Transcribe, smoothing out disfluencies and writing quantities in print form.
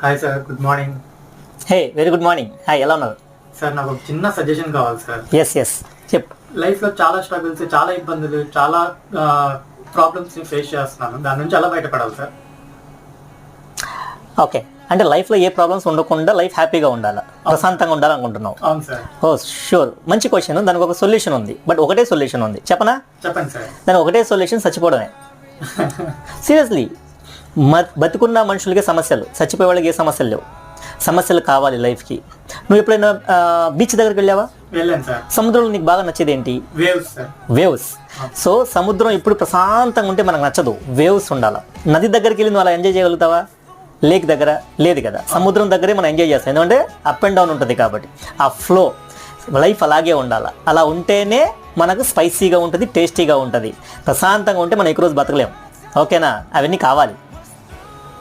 Hi sir, good morning. Hey very good morning. Hi, ఎలా ఉన్నారు? Sir నాకు ఒక చిన్న సజెషన్ కావాలి సార్. ఎస్ చెప్పు. లైఫ్లో చాలా స్ట్రగుల్స్, చాలా ఇబ్బందులు, చాలా ప్రాబ్లమ్స్ని ఫేస్ చేస్తున్నాను. దాని నుంచి ఎలా బయటపడాలి సార్? ఓకే, అంటే లైఫ్లో ఏ ప్రాబ్లమ్స్ ఉండకుండా లైఫ్ హ్యాపీగా ఉండాలి, ప్రశాంతంగా ఉండాలనుకుంటున్నావు? అవును సార్. ఓ షూర్, మంచి క్వశ్చన్. దానికి ఒక సొల్యూషన్ ఉంది, బట్ ఒకటే సొల్యూషన్ ఉంది, చెప్పనా? చెప్పండి సార్. దానికి ఒకటే సొల్యూషన్, చచ్చిపోవడమే. సీరియస్లీ, బతుకున్న మనుషులకి సమస్యలు, చచ్చిపోయే వాళ్ళకి ఏ సమస్యలు లేవు. సమస్యలు కావాలి లైఫ్కి. నువ్వు ఎప్పుడైనా బీచ్ దగ్గరికి వెళ్ళావా? వెళ్ళాను సార్. సముద్రంలో నీకు బాగా నచ్చేది ఏంటి? Waves sir. వేవ్స్. సో సముద్రం ఇప్పుడు ప్రశాంతంగా ఉంటే మనకు నచ్చదు, వేవ్స్ ఉండాలి. నది దగ్గరికి వెళ్ళి నువ్వు అలా ఎంజాయ్ చేయగలుగుతావా? లేక్ దగ్గర లేదు కదా. సముద్రం దగ్గరే మనం ఎంజాయ్ చేస్తాం, ఎందుకంటే అప్ అండ్ డౌన్ ఉంటుంది కాబట్టి. ఆ ఫ్లో, లైఫ్ అలాగే ఉండాలి. అలా ఉంటేనే మనకు స్పైసీగా ఉంటుంది, టేస్టీగా ఉంటుంది. ప్రశాంతంగా ఉంటే మనం ఎక్కువ రోజు బతకలేము. ఓకేనా? అవన్నీ కావాలి.